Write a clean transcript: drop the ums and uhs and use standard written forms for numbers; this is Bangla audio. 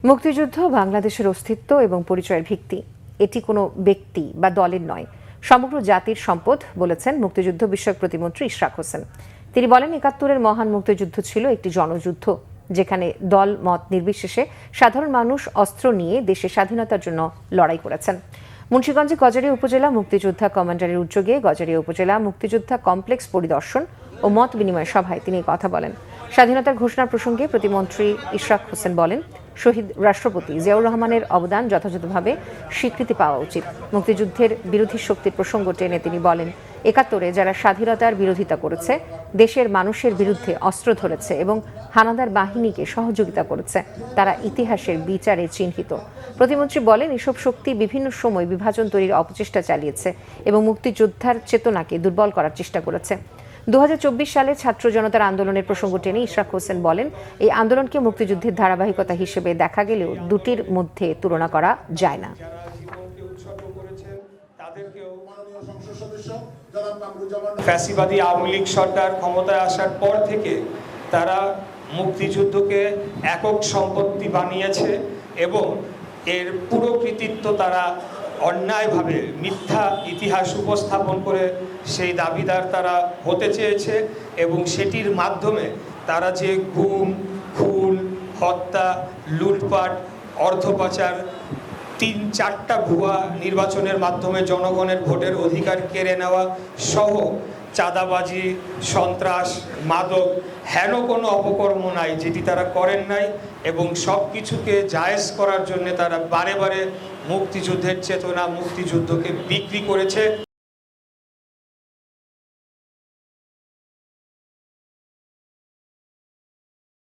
মুক্তিযুদ্ধ বাংলাদেশের অস্তিত্ব এবং পরিচয়ের ভিত্তি। এটি কোনো ব্যক্তি বা দলের নয়, সমগ্র জাতির সম্পদ বলেছেন মুক্তিযুদ্ধ বিষয়ক প্রতিমন্ত্রী ইশরাক হোসেন। তিনি বলেন, ৭১-এর মহান মুক্তিযুদ্ধ ছিল একটি জনযুদ্ধ, যেখানে দল মত নির্বিশেষে সাধারণ মানুষ অস্ত্র নিয়ে দেশের স্বাধীনতার জন্য লড়াই করেছেন। মুন্সিগঞ্জে গজারিয়া উপজেলা মুক্তিযোদ্ধা কমান্ডারের উদ্যোগে গজারিয়া উপজেলা মুক্তিযোদ্ধা কমপ্লেক্স পরিদর্শন ও মত বিনিময় সভায় তিনি কথা বলেন। স্বাধীনতার ঘোষণার প্রসঙ্গে প্রতিমন্ত্রী ইশরাক হোসেন বলেন, শহীদ রাষ্ট্রপতি জিয়াউর রহমানের অবদান যথাযথভাবে স্বীকৃতি পাওয়া উচিত। মুক্তিযুদ্ধের বিরোধী শক্তির প্রসঙ্গ টেনে তিনি বলেন, ৭১-এ যারা স্বাধীনতার বিরোধিতা করেছে, দেশের মানুষের বিরুদ্ধে অস্ত্র ধরেছে এবং হানাদার বাহিনীকে সহযোগিতা করেছে, তারা ইতিহাসের বিচারে চিহ্নিত। প্রতিমন্ত্রী বলেন, এসব শক্তি বিভিন্ন সময় বিভাজন তৈরির অপচেষ্টা চালিয়েছে এবং মুক্তিযোদ্ধার চেতনাকে দুর্বল করার চেষ্টা করেছে। ২০২৪ সালে ছাত্র জনতার আন্দোলনের প্রসঙ্গ টেনে ইশরাক হোসেন বলেন, এই আন্দোলনকে মুক্তিযুদ্ধের ধারাবাহিকতা হিসেবে দেখা গেলেও দুটির মধ্যে তুলনা করা যায় না। ফ্যাসিবাদী আওয়ামী লীগ সরকার ক্ষমতায় আসার পর থেকে তারা মুক্তিযুদ্ধকে একক সম্পত্তি বানিয়েছে এবং এর পুরো কৃতিত্ব তারা অন্যায়ভাবে মিথ্যা ইতিহাস উপস্থাপন করে সেই দাবিদার তারা হতে চেয়েছে এবং সেটির মাধ্যমে তারা যে গুম, খুন, হত্যা, লুটপাট, অর্থ পাচার, ৩-৪টা ভুয়া নির্বাচনের মাধ্যমে জনগণের ভোটের অধিকার কেড়ে নেওয়া সহ চাঁদাবাজি, সন্ত্রাস, মাদক, হেন কোনো অপকর্ম নাই যেটি তারা করেন নাই এবং সব কিছুকে জায়েজ করার জন্য তারা বারে বারে মুক্তিযুদ্ধের চেতনা, মুক্তিযুদ্ধকে বিক্রি করেছে।